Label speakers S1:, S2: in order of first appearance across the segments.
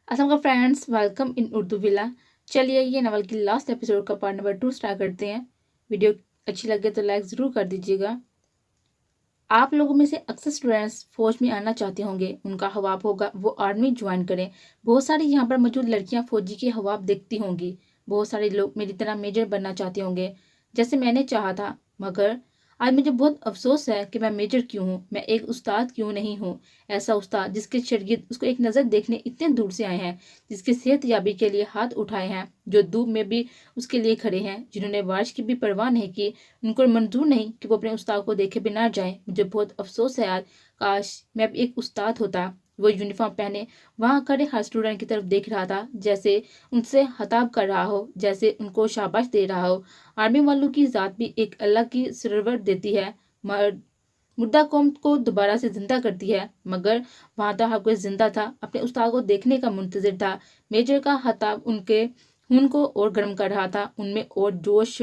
S1: अस्सलाम friends, welcome in Urdu villa. चलिए ये नवल की लास्ट एपिसोड का पार्ट नंबर 2 स्टार्ट करते हैं। वीडियो अच्छी लगे तो लाइक ज़रूर कर दीजिएगा। आप लोगों में से अक्सर स्टूडेंट्स फौज में आना चाहते होंगे, उनका ख्वाब होगा वो आर्मी ज्वाइन करें। बहुत सारी यहाँ पर मौजूद लड़कियाँ फौजी के ख्वाब देखती होंगी। बहुत सारे लोग मेरी तरह मेजर बनना चाहते होंगे, जैसे मैंने चाहा था। मगर आज मुझे बहुत अफसोस है कि मैं मेजर क्यों हूँ, मैं एक उस्ताद क्यों नहीं हूँ। ऐसा उस्ताद जिसके शागिर्द उसको एक नज़र देखने इतने दूर से आए हैं, जिसके सेहतयाबी के लिए हाथ उठाए हैं, जो धूप में भी उसके लिए खड़े हैं, जिन्होंने बारिश की भी परवाह नहीं की। उनको मंजूर नहीं कि वो अपने उस्ताद को देखे बिना जाए। मुझे बहुत अफसोस है यार, काश मैं भी एक उस्ताद होता। वो यूनिफॉर्म पहने वहां खड़े हर स्टूडेंट की तरफ देख रहा था, जैसे उनसे खिताब कर रहा हो, जैसे उनको शाबाश दे रहा हो। आर्मी वालों की जात भी एक अलग की सरवर देती है, मुर्दा कौम को दोबारा से जिंदा करती है। मगर वहां तो हर कोई जिंदा था, अपने उस्ताद को देखने का मुंतजिर था। मेजर का खिताब उनके खून को और गर्म कर रहा था, उनमें और जोश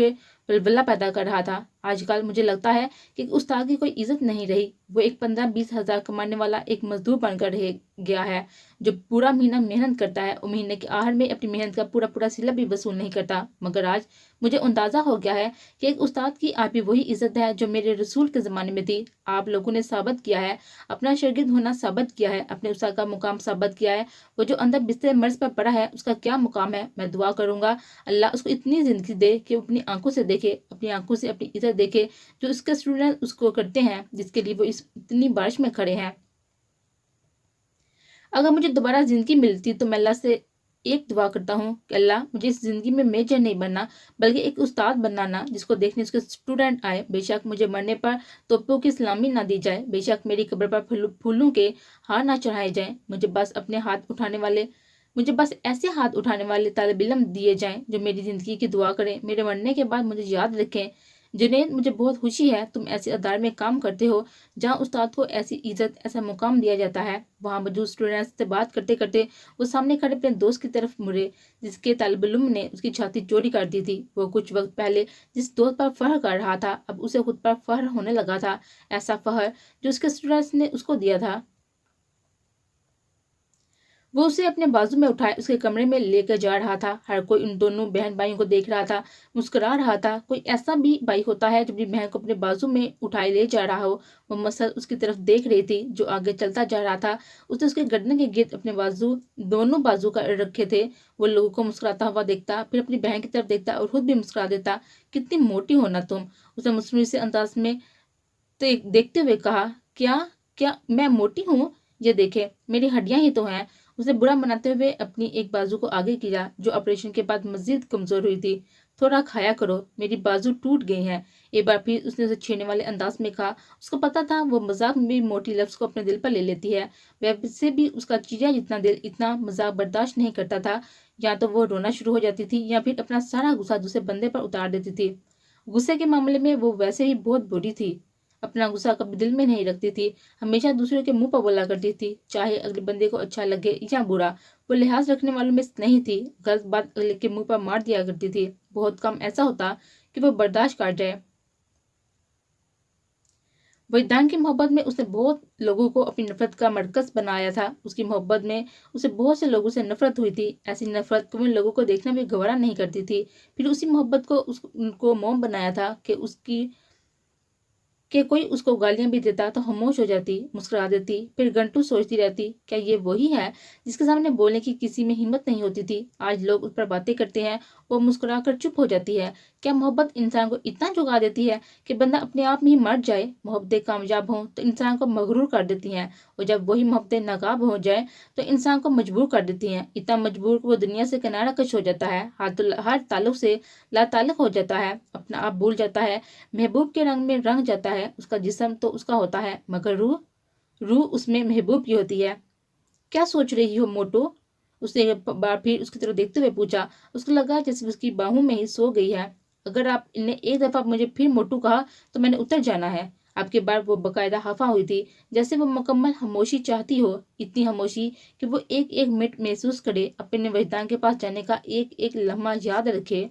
S1: वलवला पैदा कर रहा था। आजकल मुझे लगता है कि उस्ताद की कोई इज्जत नहीं रही। वो एक 15-20 हज़ार कमाने वाला एक मजदूर बनकर रह गया है, जो पूरा महीना मेहनत करता है और महीने के आखिर में अपनी मेहनत का पूरा पूरा सिला भी वसूल नहीं करता। मगर आज मुझे अंदाजा हो गया है कि एक उस्ताद की आप भी वही इज्जत है जो मेरे रसूल के ज़माने में थी। आप लोगों ने साबित किया है, अपना शागिर्द होना साबित किया है, अपने उस्ताद का मुकाम साबित किया है। वो जो अंदर बिस्तर मर्ज पर पड़ा है, उसका क्या मुकाम है। मैं दुआ करूंगा अल्लाह उसको इतनी ज़िंदगी दे कि वो अपनी आंखों से देखे, अपनी आंखों से अपनी इज्जत देखे, जो उसके स्टूडेंट उसको करते हैं, जिसके लिए वो इस इतनी बारिश में खड़े हैं। अगर मुझे दोबारा ज़िंदगी मिलती तो मैं अल्लाह से एक दुआ करता हूँ कि अल्लाह मुझे इस ज़िंदगी में मेजर नहीं बनना, बल्कि एक उस्ताद बनना ना, जिसको देखने उसके स्टूडेंट आए। बेशक मुझे मरने पर तोपों की सलामी ना दी जाए, बेशक मेरी कब्र पर फूलों के हार ना चढ़ाए जाएं। मुझे बस ऐसे हाथ उठाने वाले तालिब इल्म दिए जाएं जो मेरी ज़िंदगी की दुआ करें, मेरे मरने के बाद मुझे याद रखें। जुनैद, मुझे बहुत खुशी है तुम ऐसे अदारे में काम करते हो जहाँ उस्ताद को ऐसी इज्जत, ऐसा मुकाम दिया जाता है। वहाँ मौजूद स्टूडेंट्स से बात करते करते वो सामने खड़े अपने दोस्त की तरफ मुड़े, जिसके तालिब इल्म ने उसकी छाती चौड़ी कर दी थी। वो कुछ वक्त पहले जिस दोस्त पर फख्र कर रहा था, अब उसे खुद पर फख्र होने लगा था। ऐसा फख्र जो उसके स्टूडेंट्स ने उसको दिया था। वो उसे अपने बाजू में उठाए उसके कमरे में लेकर जा रहा था। हर कोई उन दोनों बहन भाइयों को देख रहा था, मुस्कुरा रहा था। कोई ऐसा भी भाई होता है जो अपनी बहन को अपने बाजू में उठाए ले जा रहा हो। वो मसद उसकी तरफ देख रही थी, जो आगे चलता जा रहा था। उसने उसके गर्दन के गिर्द अपने बाजू, दोनों बाजू का रखे थे। वो लोगों को मुस्कुराता हुआ देखता, फिर अपनी बहन की तरफ देखता और खुद भी मुस्कुरा देता। कितनी मोटी हो ना तुम, उसने मुस्कुराते से अंदाज में तो देखते हुए कहा। क्या क्या मैं मोटी हूँ? ये देखे, मेरी हड्डियां ही तो हैं। उसे बुरा मनाते हुए अपनी एक बाजू को आगे किया, जो ऑपरेशन के बाद मजीद कमजोर हुई थी। थोड़ा खाया करो, मेरी बाजू टूट गई है। एक बार फिर उसने उसे छेड़ने वाले अंदाज में कहा। उसको पता था वो मजाक में भी मोटी लफ्ज को अपने दिल पर ले लेती है। वैसे भी उसका चिड़िया जितना दिल इतना मजाक बर्दाश्त नहीं करता था। या तो वो रोना शुरू हो जाती थी या फिर अपना सारा गुस्सा दूसरे बंदे पर उतार देती थी। गुस्से के मामले में वो वैसे ही बहुत बुरी थी। अपना गुस्सा कभी दिल में नहीं रखती थी, हमेशा दूसरों के मुंह पर बोला करती थी, चाहे अगले बंदे को अच्छा लगे या बुरा। वो लिहाज रखने वालों में नहीं थी, गलत बात अगले के मुंह पर मार दिया करती थी। बहुत कम ऐसा होता कि वो बर्दाश्त कर जाए। वैदान की मोहब्बत में उसने बहुत लोगों को अपनी नफरत का मरकज बनाया था। उसकी मोहब्बत में उसे बहुत से लोगों से नफरत हुई थी। ऐसी नफरत को उन लोगों को देखना भी गवारा नहीं करती थी। फिर उसी मोहब्बत को उनको मोम बनाया था कि कोई उसको गालियां भी देता तो खामोश हो जाती, मुस्कुरा देती, फिर घंटों सोचती रहती, क्या ये वही है जिसके सामने बोलने की किसी में हिम्मत नहीं होती थी। आज लोग उस पर बातें करते हैं, वो मुस्कुरा कर चुप हो जाती है। क्या मोहब्बत इंसान को इतना झुका देती है कि बंदा अपने आप में ही मर जाए? मोहब्बतें कामयाब हों तो इंसान को मगरूर कर देती हैं, और जब वही मोहब्बतें नाकाब हो जाए तो इंसान को मजबूर कर देती हैं। इतना मजबूर कि वो दुनिया से किनारा कश हो जाता है, हर ताल्लुक से ला ताल्लुक हो जाता है, अपना आप भूल जाता है, महबूब के रंग में रंग जाता है। उसका जिस्म तो उसका होता है, मगर रूह, रूह उसमें महबूब की होती है। क्या सोच रही हो मोटो? उसने एक बार फिर उसकी तरफ देखते हुए पूछा। उसको लगा जैसे उसकी बाहों में ही सो गई है। अगर आप इन्हें एक दफा मुझे फिर मोटू कहा तो मैंने उतर जाना है। आपके बाद वो बकायदा खफा हुई थी, जैसे वो मुकम्मल खामोशी चाहती हो, इतनी खामोशी कि वो एक एक मिनट महसूस करे, अपने वजदान के पास जाने का एक एक लम्हा याद रखे।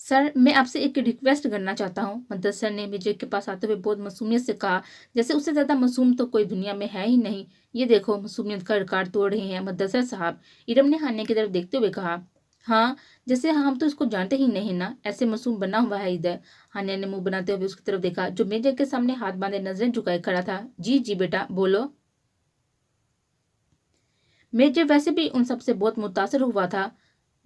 S1: सर, मैं आपसे एक रिक्वेस्ट करना चाहता हूँ। मुदस्सर ने मेजर के पास आते हुए बहुत मासूमियत से कहा, जैसे उससे ज़्यादा मासूम तो कोई दुनिया में है ही नहीं। ये देखो, मासूमियत का रिकॉर्ड तोड़ रहे हैं मुदस्सर साहब। इरम ने हान्या की तरफ देखते हुए कहा। हाँ, जैसे हम तो इसको जानते ही नहीं ना, ऐसे मासूम बना हुआ है इधर। हान्या ने मुंह बनाते हुए उसकी तरफ देखा, जो मेजर के सामने हाथ बांधे नजरें झुकाए खड़ा था। जी जी बेटा, बोलो। मेजर वैसे भी उन सबसे बहुत मुतासर हुआ था।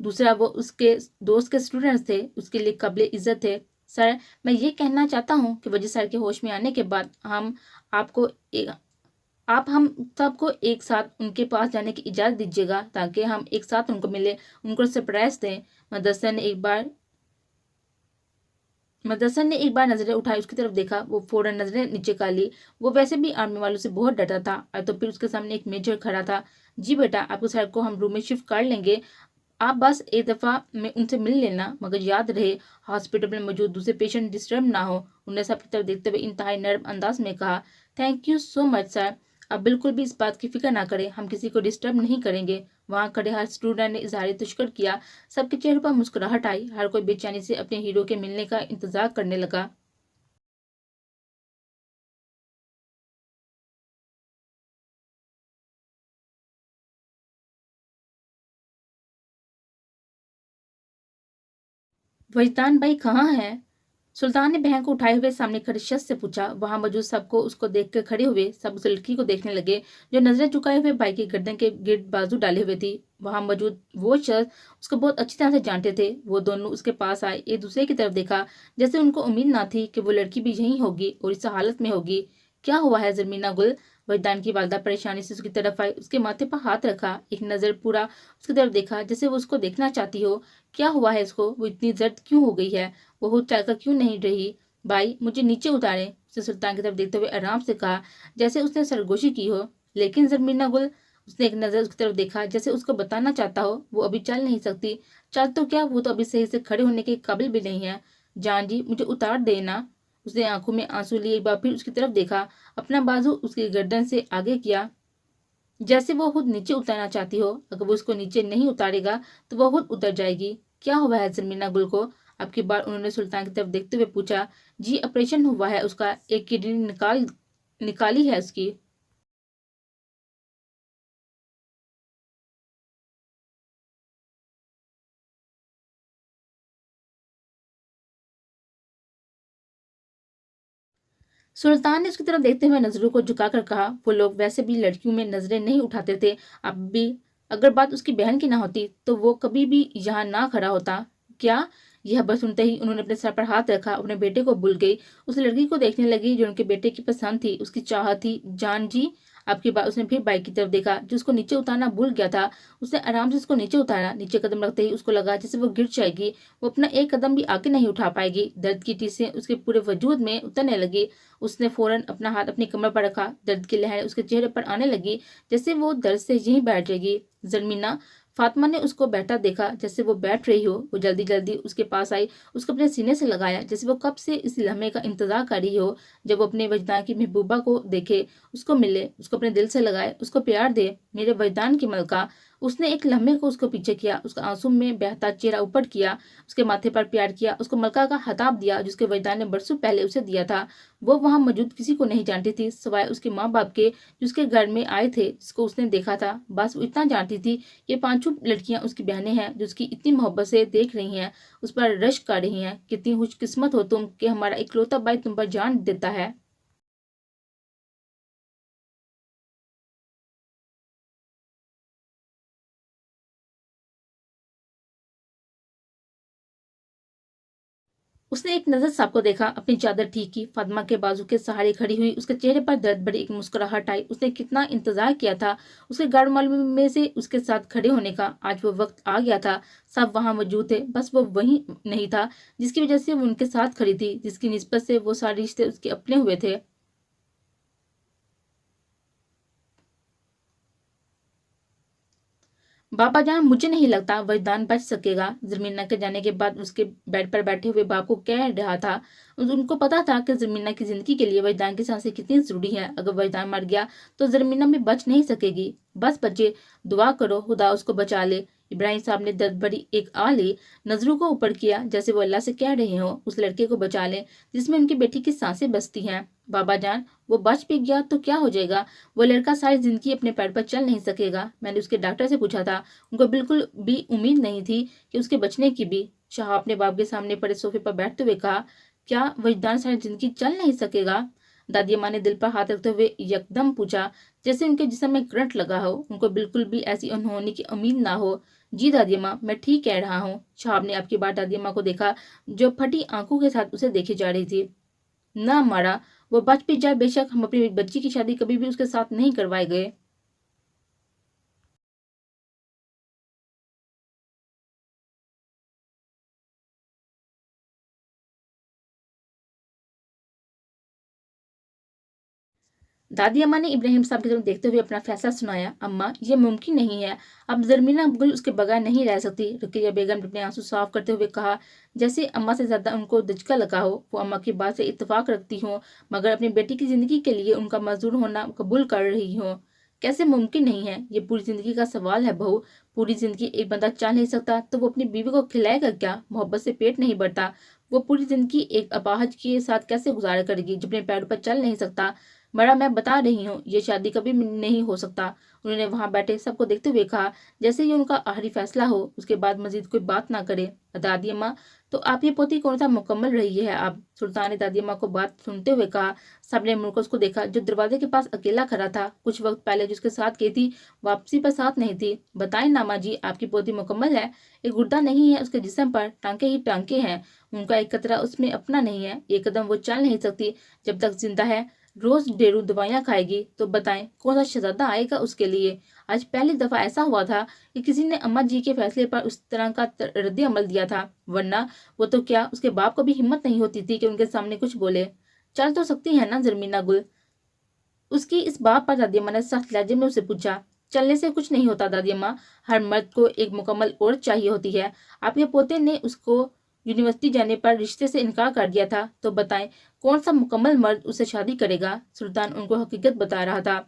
S1: दूसरा, वो उसके दोस्त के स्टूडेंट्स थे, उसके लिए काबिल इज्जत थे। सर, मैं ये कहना चाहता हूँ कि वजीर सर के होश में आने के बाद आपको आप हम सबको एक साथ उनके पास जाने की इजाज़त दीजिएगा, ताकि हम एक साथ उनको मिले, उनको सरप्राइज दें। मदरसा ने एक बार नजरें उठाई, उसकी तरफ देखा। वो फौरन नजरें नीचे कर ली। वो वैसे भी आर्मी वालों से बहुत डरता था, और तो फिर उसके सामने एक मेजर खड़ा था। जी बेटा, आपको सर को हम रूम में शिफ्ट कर लेंगे, आप बस एक दफ़ा में उनसे मिल लेना, मगर याद रहे हॉस्पिटल में मौजूद दूसरे पेशेंट डिस्टर्ब ना हो। उन्हें सबकी तरफ देखते हुए इंतहाई नर्म अंदाज में कहा, thank you so much sir, अब बिल्कुल भी इस बात की फिक्र ना करें, हम किसी को डिस्टर्ब नहीं करेंगे। वहां खड़े हर स्टूडेंट ने इजहार तशक्कुर किया। सबके चेहरों पर मुस्कुराहट आई, हर कोई बेचैनी से अपने हीरो के मिलने का इंतजार करने लगा। वजदान भाई कहाँ है? सुल्तान ने बहन को उठाए हुए सामने खड़े शख्स से पूछा। वहां मौजूद सबको उसको देख कर खड़े हुए, सब उस लड़की को देखने लगे जो नजरें झुकाए हुए भाई की गर्दन के गिर्द बाजू डाले हुए थी। वहां मौजूद वो शख्स उसको बहुत अच्छी तरह से जानते थे। वो दोनों उसके पास आए, एक दूसरे की तरफ देखा, जैसे उनको उम्मीद ना थी कि वो लड़की भी यहीं होगी और इस हालत में होगी। क्या हुआ है जरमीना गुल? वजदान की वालदा परेशानी से उसकी तरफ आई, उसके माथे पर हाथ रखा, एक नजर पूरा उसकी तरफ देखा, जैसे वो उसको देखना चाहती हो। क्या हुआ है इसको? वो इतनी जर्द क्यों हो गई है? वो खुद चाहकर क्यों नहीं रही? भाई, मुझे नीचे उतारे, उसने सुल्तान की तरफ देखते हुए आराम से कहा, जैसे उसने सरगोशी की हो। लेकिन जरमीना गुल, उसने एक नजर उसकी तरफ देखा, जैसे उसको बताना चाहता हो वो अभी चल नहीं सकती। चल तो क्या, वो तो अभी सही से खड़े होने के काबिल भी नहीं है। जान जी, मुझे उतार देना। उसने आंखों में आंसू लिए एक बार फिर उसकी तरफ देखा, अपना बाजू उसकी गर्दन से आगे किया, जैसे वो खुद नीचे उतारना चाहती हो। अगर वो उसको नीचे नहीं उतारेगा तो वो खुद उतर जाएगी। क्या हुआ है जरमीना गुल को? अब की बार उन्होंने सुल्तान की तरफ देखते हुए पूछा। जी, ऑपरेशन हुआ है उसका, एक किडनी निकाली है उसकी। सुल्तान ने उसकी तरफ देखते हुए नजरों को झुकाकर कहा, वो लोग वैसे भी लड़कियों में नजरें नहीं उठाते थे। अब भी अगर बात उसकी बहन की ना होती तो वो कभी भी यहाँ ना खड़ा होता। क्या? यह बस सुनते ही उन्होंने अपने सर पर हाथ रखा, अपने बेटे को भूल गई, उस लड़की को देखने लगी जो उनके बेटे की पसंद थी, उसकी चाहत थी। जान जी, आपकी बात। उसने फिर बाइक की तरफ देखा, जो उसको नीचे उतारना भूल गया था। उसने आराम से उसको नीचे उतारा। नीचे कदम रखते ही उसको लगा जैसे वो गिर जाएगी, वो अपना एक कदम भी आगे नहीं उठा पाएगी। दर्द की टीसें उसके पूरे वजूद में उतरने लगी। उसने फौरन अपना हाथ अपनी कमर पर रखा। दर्द की लहरें उसके चेहरे पर आने लगी, जैसे वो दर्द से यहीं बैठ जाएगी। जरमीना, फातिमा ने उसको बैठा देखा, जैसे वो बैठ रही हो। वो जल्दी जल्दी उसके पास आई, उसको अपने सीने से लगाया, जैसे वो कब से इस लम्हे का इंतजार कर रही हो, जब वो अपने वजदान की महबूबा को देखे, उसको मिले, उसको अपने दिल से लगाए, उसको प्यार दे। मेरे वजदान की मलका। उसने एक लम्हे को उसको पीछे किया, उसका आंसू में बहता चेहरा ऊपर किया, उसके माथे पर प्यार किया, उसको मलका का खिताब दिया जिसके वजदान ने बरसों पहले उसे दिया था। वो वहां मौजूद किसी को नहीं जानती थी सिवाय उसके माँ बाप के, जिसके घर में आए थे, जिसको उसने देखा था। बस वो इतना जानती थी, ये पांचों लड़कियां उसकी बहनें हैं जो उसकी इतनी मोहब्बत से देख रही हैं, उस पर रश्क कर रही हैं। कितनी खुशकिस्मत हो तुम कि हमारा इकलौता भाई तुम पर जान देता है। उसने एक नजर सबको देखा, अपनी चादर ठीक की, फातिमा के बाजू के सहारे खड़ी हुई, उसके चेहरे पर दर्द भरी एक मुस्कुराहट आई। उसने कितना इंतजार किया था उसके घर वालों में से उसके साथ खड़े होने का। आज वो वक्त आ गया था। सब वहां मौजूद थे, बस वो वही नहीं था जिसकी वजह से वो उनके साथ खड़ी थी, जिसकी निस्बत से वो सारे रिश्ते उसके अपने हुए थे। बाबा जान, मुझे नहीं लगता वजदान बच सकेगा। जमीना के जाने के बाद उसके बेड पर बैठे हुए बाप को कह रहा था। उनको पता था कि जमीना की जिंदगी के लिए वजदान की सांसें कितनी जरूरी है। अगर वजदान मर गया तो जमीना भी बच नहीं सकेगी। बस बच्चे, दुआ करो खुदा उसको बचा ले। इब्राहिम साहब ने दर्द भरी एक आह ली, नजरों को ऊपर किया जैसे वो अल्लाह से कह रहे हो उस लड़के को बचा लें जिसमें उनकी बेटी की सांसें बसती हैं। बाबा जान, वो बच भी गया तो क्या हो जाएगा? वो लड़का सारी जिंदगी अपने पैर पर चल नहीं सकेगा। मैंने उसके डॉक्टर से पूछा था, उनको बिल्कुल भी उम्मीद नहीं थी कि उसके बचने की भी। शाह अपने बाप के सामने पड़े सोफे पर बैठते हुए कहा, क्या वजदान सारी जिंदगी चल नहीं सकेगा? दादी अम्मा ने दिल पर हाथ रखते हुए यकदम पूछा, जैसे उनके जिस्म में करंट लगा हो। उनको बिल्कुल भी ऐसी अनहोनी की उम्मीद ना हो। जी दादी अम्मा, मैं ठीक कह रहा हूँ। शाह ने आपकी बात दादी अम्मा को देखा जो फटी आंखों के साथ उसे देखे जा रही थी। ना मारा, वो बच भी जाए बेशक, हम अपनी बच्ची की शादी कभी भी उसके साथ नहीं करवाए गए। दादी अम्मा ने इब्राहिम साहब की तरफ देखते हुए अपना फैसला सुनाया। अम्मा, ये मुमकिन नहीं है। अब जरमीना गुल उसके बगैर नहीं रह सकती। रुकिया बेगम ने अपने आंसू साफ करते हुए कहा, जैसे अम्मा से ज्यादा उनको दचका लगा हो। वो अम्मा की बात से इत्तेफाक रखती हो मगर अपनी बेटी की जिंदगी के लिए उनका मजदूर होना कबूल कर रही हो। कैसे मुमकिन नहीं है? ये पूरी जिंदगी का सवाल है बहू। पूरी जिंदगी एक बंदा चाह नहीं सकता तो वो अपनी बीवी को खिलाएगा क्या? मोहब्बत से पेट नहीं भरता। वो पूरी जिंदगी एक अपाहज के साथ कैसे गुजारा करेगी जो अपने पैरों पर चल नहीं सकता? बड़ा, मैं बता रही हूँ ये शादी कभी नहीं हो सकता। उन्होंने वहां बैठे सबको देखते हुए कहा, जैसे ये उनका आखिरी फैसला हो, उसके बाद मजीद कोई बात ना करे। दादी अम्मा, तो आपकी पोती कौन सा मुकम्मल रही है? अब सुल्तान ने दादी अम्मा को बात सुनते हुए कहा। सबने मुड़कर उसको देखा जो दरवाजे के पास अकेला खड़ा था। कुछ वक्त पहले जिसके साथ गई थी वापसी पर साथ नहीं थी। बताएं नामा जी, आपकी पोती मुकम्मल है? एक गुर्दा नहीं है उसके जिस्म पर, टांके ही टांके हैं। उनका एक कतरा उसमें अपना नहीं है। एक कदम वो चल नहीं सकती जब तक जिंदा है। रोज डेरू दवाइयां खाएगी तो बताएं कौन सा शहजादा आएगा उसके लिए? आज पहली दफा ऐसा हुआ था कि किसी ने अम्मा जी के फैसले पर उस तरह का रद्द अमल दिया था, वरना वो तो क्या उसके बाप को भी हिम्मत नहीं होती थी कि उनके सामने कुछ बोले। चल तो सकती है ना जरमीना गुल? उसकी इस बात पर दादी अम्मा ने सख्त लहजे में उसे पूछा। चलने से कुछ नहीं होता दादी अम्मा, हर मर्द को एक मुकम्मल औरत चाहिए होती है। आपके पोते ने उसको यूनिवर्सिटी जाने पर रिश्ते से इनकार कर दिया था, तो बताएं कौन सा मुकम्मल मर्द उसे शादी करेगा? सुल्तान उनको हकीकत बता रहा था।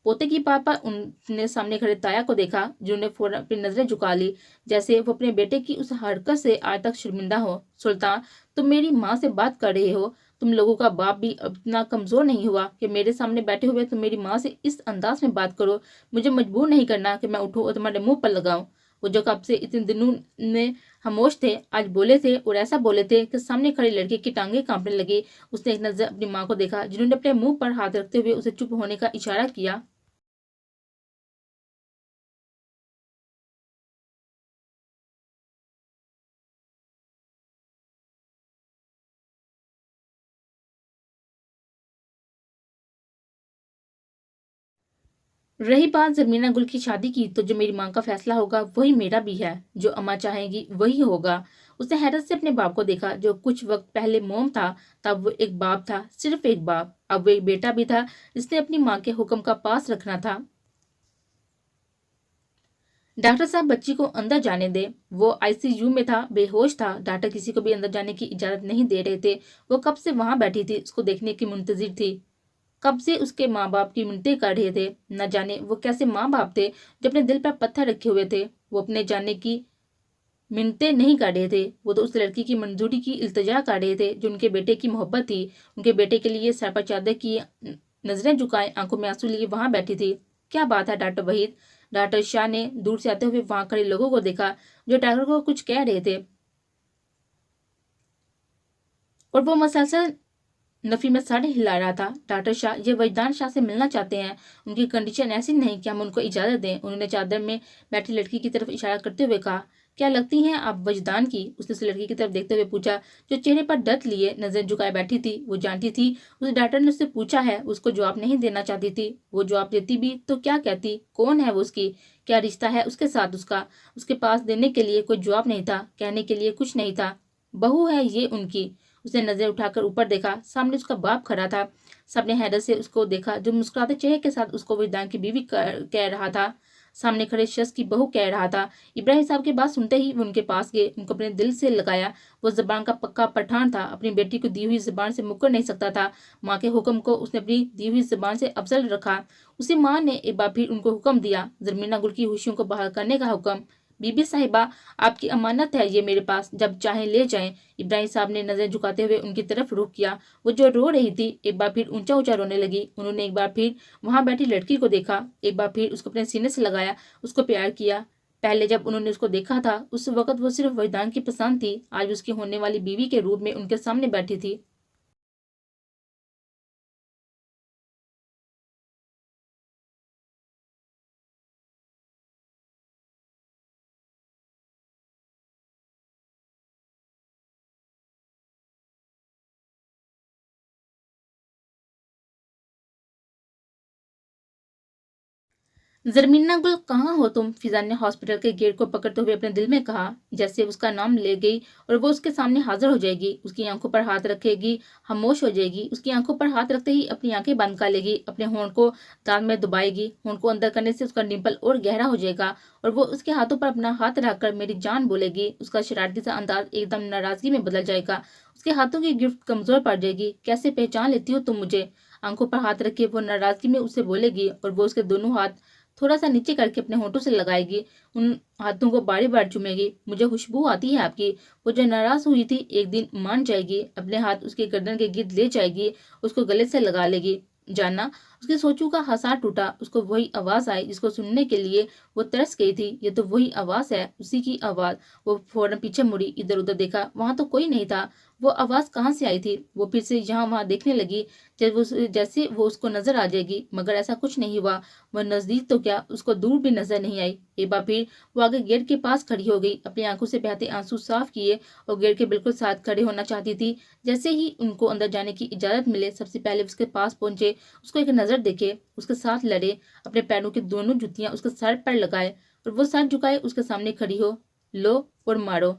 S1: पोते की बात पर उनने सामने खड़े ताया को देखा जिन्होंने फौरन अपनी नजरें झुका ली जैसे वो अपने बेटे की उस हरकत से आज तक शर्मिंदा हो। सुल्तान, तुम मेरी माँ से बात कर रहे हो? तुम लोगों का बाप भी इतना कमजोर नहीं हुआ कि मेरे सामने बैठे हुए तुम मेरी माँ से इस अंदाज में बात करो? मुझे मजबूर नहीं करना कि मैं उठूं और तुम्हारे मुंह पर लगाऊं। वो जो कब से इतने दिनों में खामोश थे आज बोले थे, और ऐसा बोले थे कि सामने खड़े लड़के की टांगे कांपने लगी। उसने एक नजर अपनी माँ को देखा जिन्होंने अपने मुंह पर हाथ रखते हुए उसे चुप होने का इशारा किया। रही बात जमीना गुल की शादी की, तो जो मेरी माँ का फैसला होगा वही मेरा भी है। जो अम्मा चाहेगी वही होगा। उसने हैरत से अपने बाप को देखा जो कुछ वक्त पहले मोम था, तब वो एक बाप था, सिर्फ एक बाप। अब वो एक बेटा भी था जिसने अपनी माँ के हुक्म का पास रखना था। डॉक्टर साहब, बच्ची को अंदर जाने दे। वो आईसीयू में था, बेहोश था। डॉक्टर किसी को भी अंदर जाने की इजाजत नहीं दे रहे थे। वो कब से वहां बैठी थी, उसको देखने की मुंतजिर थी। कब से उसके माँ बाप की मिन्नतें कर रहे थे। न जाने वो कैसे माँ बाप थे जो अपने दिल पर पत्थर रखे हुए थे। वो अपने जाने की मिन्नतें नहीं कर रहे थे, वो तो उस लड़की की मंजूरी की इल्तिजा कर रहे थे जो उनके बेटे की मोहब्बत थी। उनके बेटे के लिए सर पर चादर की नजरें झुकाए आंखों में आंसू लिए वहां बैठी थी। क्या बात है डॉक्टर वहीद? डॉक्टर शाह ने दूर से आते हुए वहां खड़े लोगों को देखा जो डॉक्टर को कुछ कह रहे थे, और वो मसलसल नफी में सर हिला रहा था। डॉक्टर शाह ये वजदान शाह से मिलना चाहते हैं। उनकी कंडीशन ऐसी नहीं कि हम उनको इजाजत दें। उन्होंने चादर में बैठी लड़की की तरफ इशारा करते हुए कहा, क्या लगती हैं आप वजदान की? उसने उस लड़की की तरफ देखते हुए पूछा जो चेहरे पर डट लिए नजर झुकाए बैठी थी। वो जानती थी उस डॉक्टर ने उससे पूछा है, उसको जवाब नहीं देना चाहती थी। वो जवाब देती भी तो क्या कहती? कौन है वो उसकी? क्या रिश्ता है उसके साथ उसका? उसके पास देने के लिए कोई जवाब नहीं था, कहने के लिए कुछ नहीं था। बहू है ये उनकी। उसने नजर उठाकर ऊपर देखा, सामने उसका बाप खड़ा था। सबने हैरत से उसको देखा जो मुस्कुराते चेहरे के साथ उसको वजदान की बीवी कह रहा था। सामने खड़े शख्स की बहू कह रहा था। इब्राहिम साहब की बात सुनते ही वो उनके पास गए, उनको अपने दिल से लगाया। वो जबान का पक्का पठान था, अपनी बेटी को दी हुई जबान से मुकर नहीं सकता था। माँ के हुक्म को उसने अपनी दी हुई जबान से अफजल रखा। उसी माँ ने एक बार फिर उनको हुक्म दिया, जरमीना गुल की खुशियों को बहाल करने का हुक्म। بی بی صاحبہ آپ کی امانت ہے یہ میرے پاس، جب چاہیں لے جائیں۔ ابراہیم صاحب نے نظر جھکاتے ہوئے ان کی طرف رخ کیا۔ وہ جو رو رہی تھی ایک بار پھر اونچا اونچا رونے لگی۔ انہوں نے ایک بار پھر وہاں بیٹھی لڑکی کو دیکھا، ایک بار پھر اس کو اپنے سینے سے لگایا، اس کو پیار کیا۔ پہلے جب انہوں نے اس کو دیکھا تھا اس وقت وہ صرف وجدان کی پسند تھی، آج اس کی ہونے والی بیوی کے روپ میں ان کے سامنے بیٹھی تھی۔ زرمینہ گل کہاں ہو تم؟ فضا نے ہاسپٹل کے گیٹ کو پکڑتے ہوئے اپنے دل میں کہا، جیسے اس کا نام لے گئی اور وہ اس کے سامنے حاضر ہو جائے گی، اس کی آنکھوں پر ہاتھ رکھے گی، خاموش ہو جائے گی، اس کی آنکھوں پر ہاتھ رکھتے ہی اپنی آنکھیں بند کر لے گی، اپنے ہونٹ کو دانت میں دبائے گی، ہونٹ کو اندر کرنے سے اس کا ڈمپل اور گہرا ہو جائے گا اور وہ اس کے ہاتھوں پر اپنا ہاتھ رکھ کر میری جان بولے گی۔ اس کا شرارتی سا انداز ایک دم ناراضگی میں بدل جائے گا، اس کے ہاتھوں کی گرفت کمزور پڑ جائے گی۔ کیسے پہچان لیتی ہو تم مجھے؟ آنکھوں پر ہاتھ رکھے وہ ناراضگی میں اسے بولے گی اور وہ اس کے دونوں ہاتھ تھوڑا سا نیچے کر کے اپنے ہونٹوں سے لگائے گی، ان ہاتھوں کو باری بار چومے گی۔ مجھے خوشبو آتی ہے آپ کی۔ وہ جو ناراض ہوئی تھی ایک دن مان جائے گی، اپنے ہاتھ اس کے گردن کے گرد لے جائے گی، اس کو گلے سے لگا لے گی۔ جانا اس کی سوچوں کا حصار ٹوٹا، اس کو وہی آواز آئی جس کو سننے کے لیے وہ ترس گئی تھی۔ یہ تو وہی آواز ہے، اسی کی آواز۔ وہ فوراً پیچھے مڑی، ادھر ادھر دیکھا، وہاں تو کوئی نہیں تھا۔ وہ آواز کہاں سے آئی تھی؟ وہ پھر سے یہاں وہاں دیکھنے لگی جیسے وہ اس کو نظر آ جائے گی، مگر ایسا کچھ نہیں ہوا۔ وہ نزدیک تو کیا اس کو دور بھی نظر نہیں آئی۔ ایک بار پھر وہ آگے گیٹ کے پاس کھڑی ہو گئی، اپنی آنکھوں سے بہتے آنسو صاف کیے اور گیٹ کے بالکل ساتھ کھڑے ہونا چاہتی تھی۔ جیسے ہی ان کو اندر جانے کی اجازت ملے سب سے پہلے اس کے پاس پہنچے، اس کو ایک نظر دیکھے، اس کے ساتھ لڑے، اپنے پیروں کی دونوں جوتیاں اس کے سر پر لگائے اور وہ سر جھکائے اس کے سامنے کھڑی ہو۔ لو اور مارو۔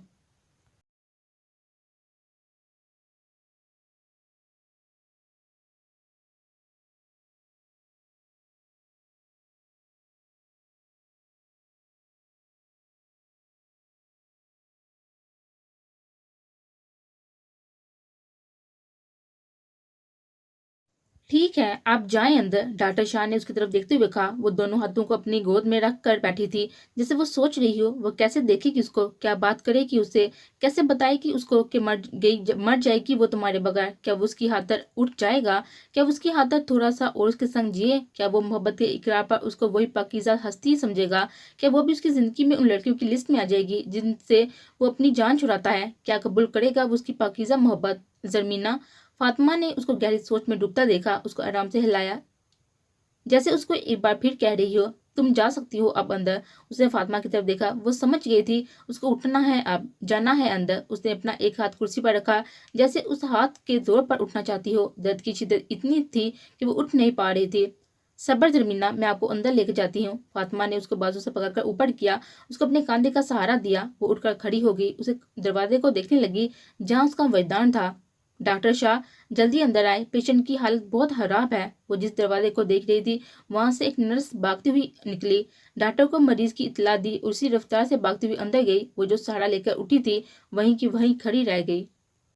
S1: ٹھیک ہے آپ جائیں اندر، ڈاکٹر شاہ نے اس کی طرف دیکھتے ہوئے کہا۔ وہ دونوں ہاتھوں کو اپنی گود میں رکھ کر بیٹھی تھی، جیسے وہ سوچ رہی ہو وہ کیسے دیکھے گی اس کو، کیا بات کرے گی اسے، کیسے بتائے گی اس کو کہ مر جائے گی وہ تمہارے بغیر۔ کیا وہ اس کی خاطر اٹھ جائے گا؟ کیا وہ اس کی خاطر تھوڑا سا اور اس کے سنگ جیے؟ کیا وہ محبت کے اقرار پر اس کو وہی پاکیزہ ہستی سمجھے گا؟ کیا وہ بھی اس کی زندگی میں ان لڑکیوں کی لسٹ میں آ جائے گی جن سے وہ اپنی جان چھڑاتا ہے؟ کیا قبول کرے گا وہ اس کی پاکیزہ محبت؟ زرمینہ، فاطمہ نے اس کو گہری سوچ میں ڈوبتا دیکھا، اس کو آرام سے ہلایا، جیسے اس کو ایک بار پھر کہہ رہی ہو تم جا سکتی ہو اب اندر۔ اس نے فاطمہ کی طرف دیکھا، وہ سمجھ گئی تھی اس کو اٹھنا ہے، اب جانا ہے اندر۔ اس نے اپنا ایک ہاتھ کرسی پر رکھا، جیسے اس ہاتھ کے زور پر اٹھنا چاہتی ہو۔ درد کی شدت اتنی تھی کہ وہ اٹھ نہیں پا رہی تھی۔ صبر زرمینہ، میں آپ کو اندر لے کے جاتی ہوں۔ فاطمہ نے اس کو بازو سے پکڑ کر اوپر کیا، اس کو اپنے کاندھے کا سہارا دیا۔ وہ اٹھ کر کھڑی ہو گئی، اسے دروازے کو دیکھنے لگی جہاں اس کا وجدان تھا۔ ڈاکٹر شاہ جلدی اندر آئے، پیشنٹ کی حالت بہت خراب ہے۔ وہ جس دروازے کو دیکھ رہی تھی وہاں سے ایک نرس بھاگتی ہوئی نکلی، ڈاکٹر کو مریض کی اطلاع دی، اسی رفتار سے بھاگتی ہوئی اندر گئی۔ وہ جو سہارا لے کر اٹھی تھی وہیں کی وہیں کھڑی رہ گئی۔